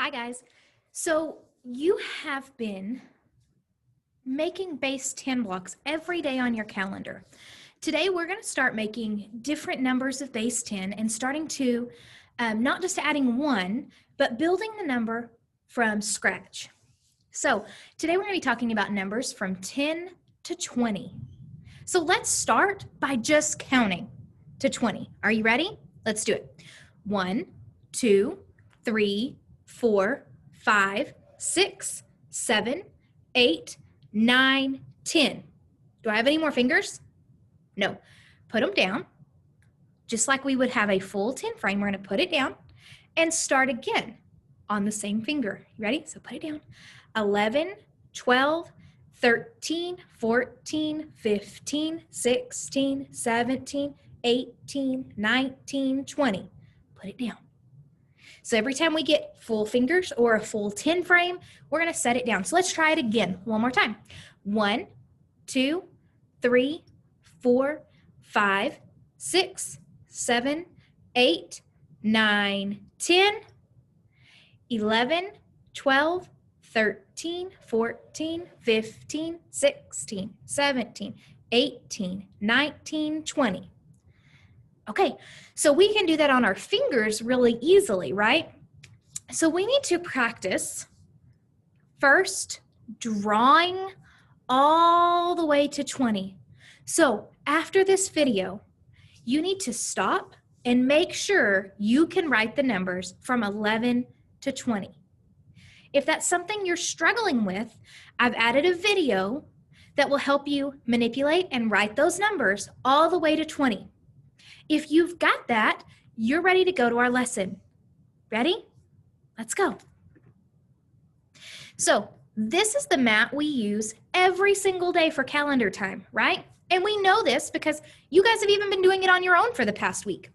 Hi, guys. So you have been making base 10 blocks every day on your calendar. Today, we're going to start making different numbers of base 10 and starting to not just adding one, but building the number from scratch. So today, we're going to be talking about numbers from 10 to 20. So let's start by just counting to 20. Are you ready? Let's do it. 1, 2, 3, 4, 5, 6, 7, 8, 9, 10. Do I have any more fingers? No. Put them down. Just like we would have a full 10 frame, we're going to put it down and start again on the same finger. You ready? So put it down. 11, 12, 13, 14, 15, 16, 17, 18, 19, 20. Put it down. So every time we get full fingers or a full 10 frame, we're going to set it down. So let's try it again one more time. 1, 2, 3, 4, 5, 6, 7, 8, 9, 10, 11, 12, 13, 14, 15, 16, 17, 18, 19, 20. Okay, so we can do that on our fingers really easily, right? So we need to practice first drawing all the way to 20. So after this video, you need to stop and make sure you can write the numbers from 11 to 20. If that's something you're struggling with, I've added a video that will help you manipulate and write those numbers all the way to 20. If you've got that, you're ready to go to our lesson. Ready? Let's go. So this is the mat we use every single day for calendar time, right? And we know this because you guys have even been doing it on your own for the past week.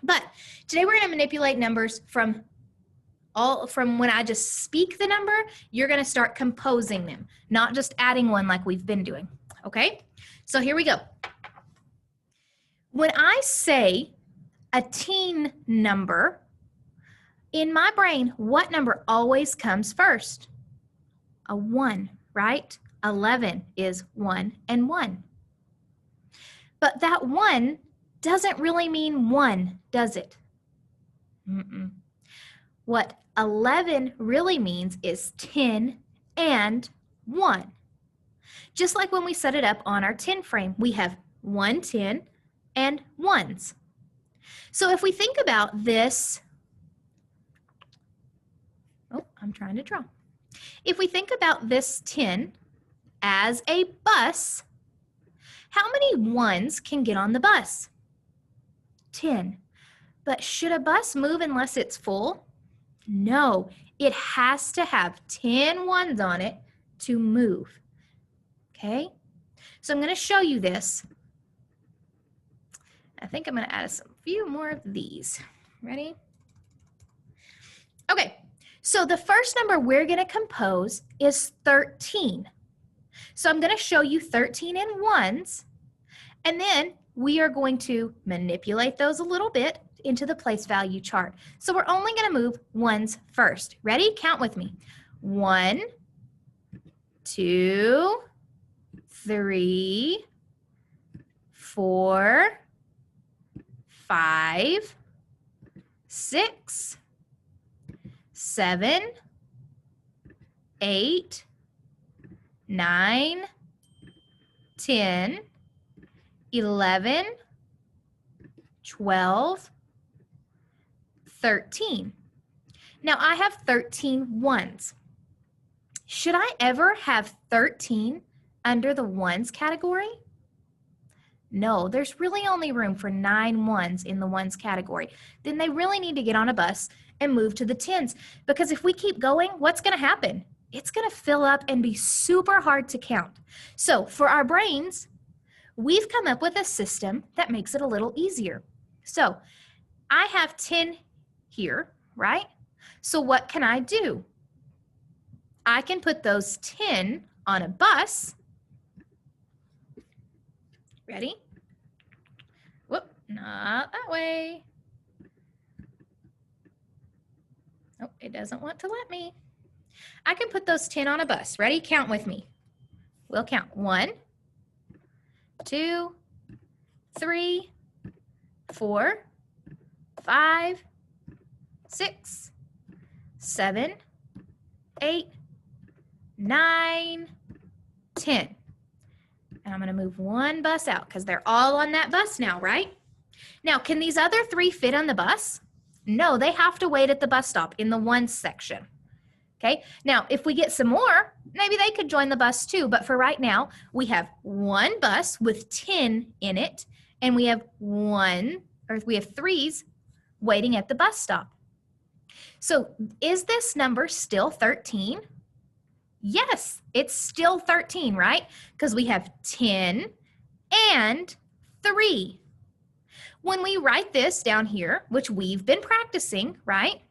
But today we're going to manipulate numbers from when I just speak the number, you're going to start composing them, not just adding one like we've been doing. Okay? So here we go. When I say a teen number, in my brain, what number always comes first? A 1, right? 11 is 1 and 1. But that 1 doesn't really mean 1, does it? What 11 really means is 10 and 1. Just like when we set it up on our 10 frame, we have 1 10 and 1s. So if we think about this, I'm trying to draw. If we think about this 10 as a bus, how many 1s can get on the bus? 10. But should a bus move unless it's full? No, it has to have 10 1s on it to move. Okay? So I'm going to show you this. I think I'm going to add a few more of these. Ready? Okay, so the first number we're going to compose is 13. So I'm going to show you 13 in 1s, and then we are going to manipulate those a little bit into the place value chart. So we're only going to move 1s first. Ready? Count with me. 1, 2, 3, 4, 5, 6, 7, 8, 9, 10, 11, 12, 13. Now I have 13 1s. Should I ever have 13 under the 1s category? No, there's really only room for 9 1s in the 1s category. Then they really need to get on a bus and move to the 10s, because if we keep going, what's going to happen? It's going to fill up and be super hard to count. So for our brains, we've come up with a system that makes it a little easier. So I have 10 here, right? So what can I do? I can put those 10 on a bus. Ready? Whoop, not that way. Oh, it doesn't want to let me. I can put those 10 on a bus. Ready? Count with me. We'll count. 1, 2, 3, 4, 5, 6, 7, 8, 9, 10. And I'm going to move one bus out because they're all on that bus now, right? Now, can these other 3 fit on the bus? No, they have to wait at the bus stop in the 1 section. Okay, now if we get some more, maybe they could join the bus too, but for right now, we have 1 bus with 10 in it, and we have 3s waiting at the bus stop. So is this number still 13? Yes, it's still 13, right? Because we have 10 and 3. When we write this down here, which we've been practicing, right?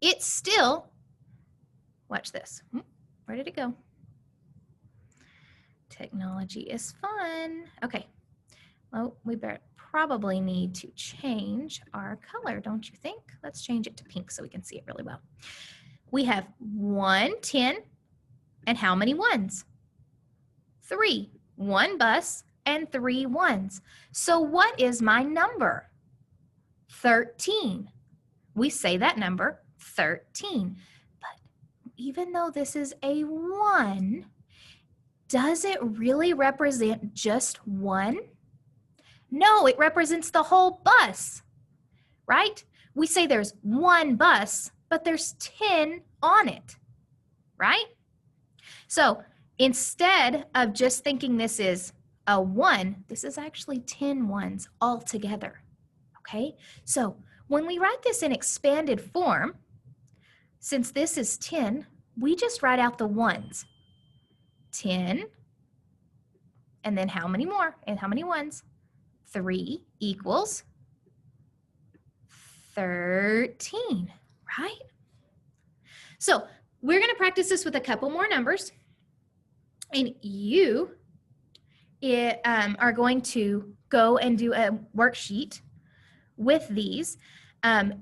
It's still, watch this. Where did it go? Technology is fun. Okay. Well, we probably need to change our color, don't you think? Let's change it to pink so we can see it really well. We have 1, 10, and how many 1s? 3. 1 bus and 3 1s. So what is my number? 13. We say that number, 13. But even though this is a 1, does it really represent just 1? No, it represents the whole bus, right? We say there's 1 bus, but there's 10 on it, right? So instead of just thinking this is a 1, this is actually 10 1s all together, okay? So when we write this in expanded form, since this is 10, we just write out the 1s. 10, and then how many more? And how many 1s? 3 equals 13, right? So we're going to practice this with a couple more numbers, and you are going to go and do a worksheet with these.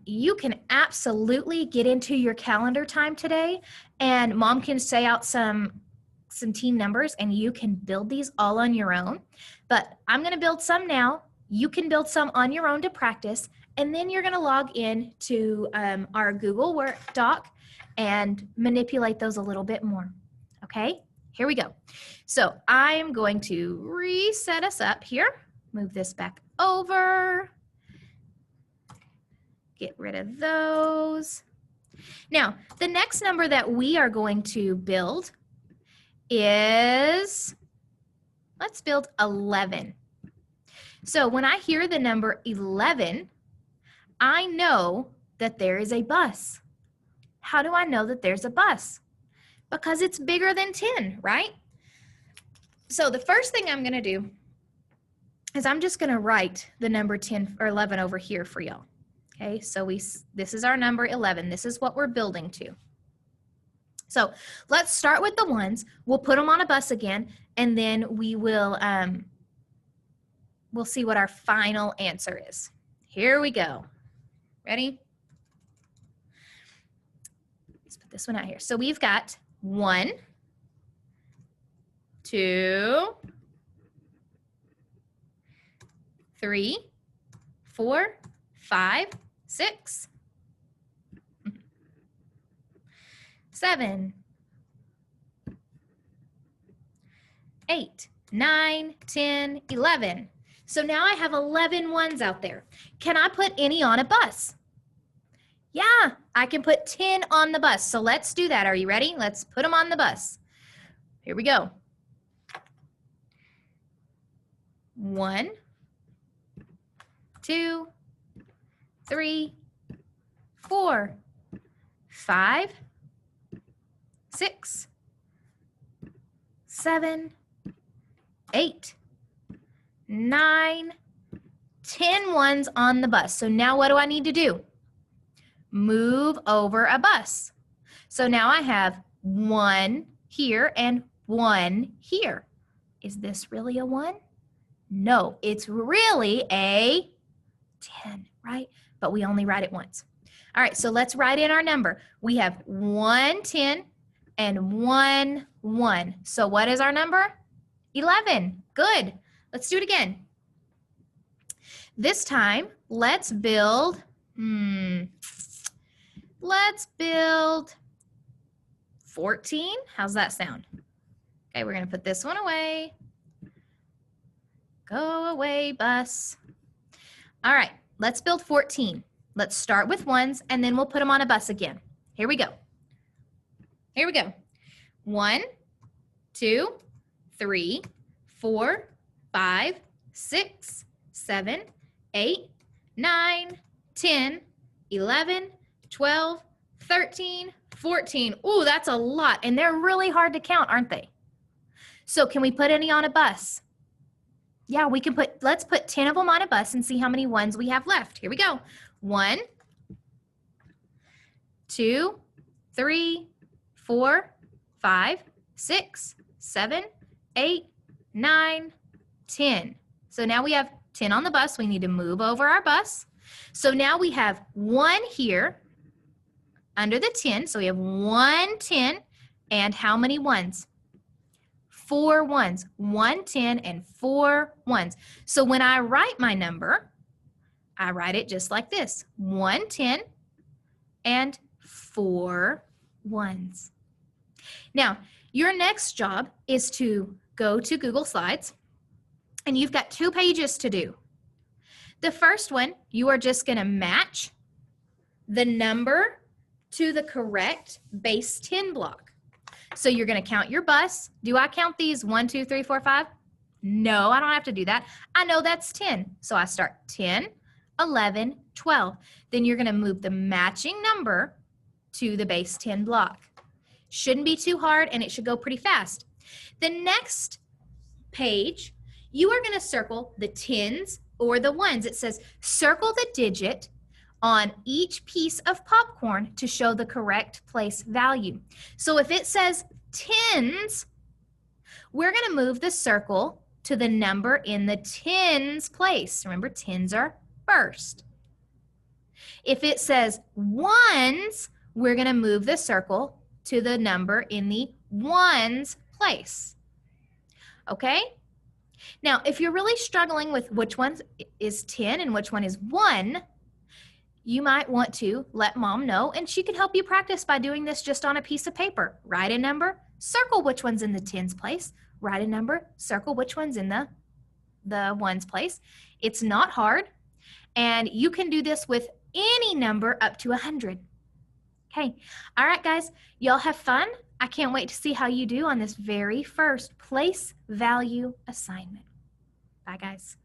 You can absolutely get into your calendar time today, and Mom can say out some team numbers, and you can build these all on your own. But I'm going to build some now. You can build some on your own to practice, and then you're going to log in to our Google Work Doc and manipulate those a little bit more. Okay, here we go. So I'm going to reset us up here. Move this back over. Get rid of those. Now, the next number that we are going to build is, let's build 11. So when I hear the number 11, I know that there is a bus. How do I know that there's a bus? Because it's bigger than 10, right? So the first thing I'm going to do is I'm just going to write the number 10 or 11 over here for y'all. Okay, so this is our number 11. This is what we're building to. So let's start with the 1s. We'll put them on a bus again, and then we will we'll see what our final answer is. Here we go. Ready? Let's put this one out here. So we've got 1, 2, 3, 4, 5, 6, 7, 8, 9, 10, 11. So now I have 11 1s out there. Can I put any on a bus? Yeah, I can put 10 on the bus. So let's do that. Are you ready? Let's put them on the bus. Here we go. 1, 2, 3, 4, 5, 6, 7, 8, 9, 10 1s on the bus. So now what do I need to do? Move over a bus. So now I have 1 here and 1 here. Is this really a 1? No, it's really a 10, right? But we only write it once. All right, so let's write in our number. We have 1 10 and 1 1. So what is our number? 11. Good. Let's do it again. This time, let's build 14. How's that sound? Okay, we're going to put this one away. Go away, bus. All right, let's build 14. Let's start with ones, and then we'll put them on a bus again. Here we go. Here we go. 1, 2, 3, 4, 5, 6, 7, 8, 9, 10, 11, 12, 13, 14. Ooh, that's a lot, and they're really hard to count, aren't they? So can we put any on a bus? Yeah, we can let's put 10 of them on a bus and see how many ones we have left. Here we go. 1, 2, 3, 4, 5, 6, 7, 8, 9, 10. So now we have 10 on the bus. We need to move over our bus. So now we have 1 here under the 10. So we have 1 10 and how many ones? 4 ones. 1 10 and 4 ones. So when I write my number, I write it just like this. 1 10 and 4 ones. Now, your next job is to go to Google Slides, and you've got 2 pages to do. The first one, you are just going to match the number to the correct base 10 block. So you're going to count your bus. Do I count these 1, 2, 3, 4, 5? No, I don't have to do that. I know that's 10. So I start 10, 11, 12. Then you're going to move the matching number to the base 10 block. Shouldn't be too hard, and it should go pretty fast. The next page, you are going to circle the 10s or the 1s. It says circle the digit on each piece of popcorn to show the correct place value. So if it says 10s, we're going to move the circle to the number in the 10s place. Remember, 10s are first. If it says 1s, we're going to move the circle to the number in the 1s place. Okay? Now, if you're really struggling with which one is 10 and which one is 1, you might want to let mom know, and she can help you practice by doing this just on a piece of paper. Write a number, circle which one's in the 10s place, write a number, circle which one's in the 1s place. It's not hard, and you can do this with any number up to 100. Okay, all right, guys, y'all have fun. I can't wait to see how you do on this very first place value assignment. Bye, guys.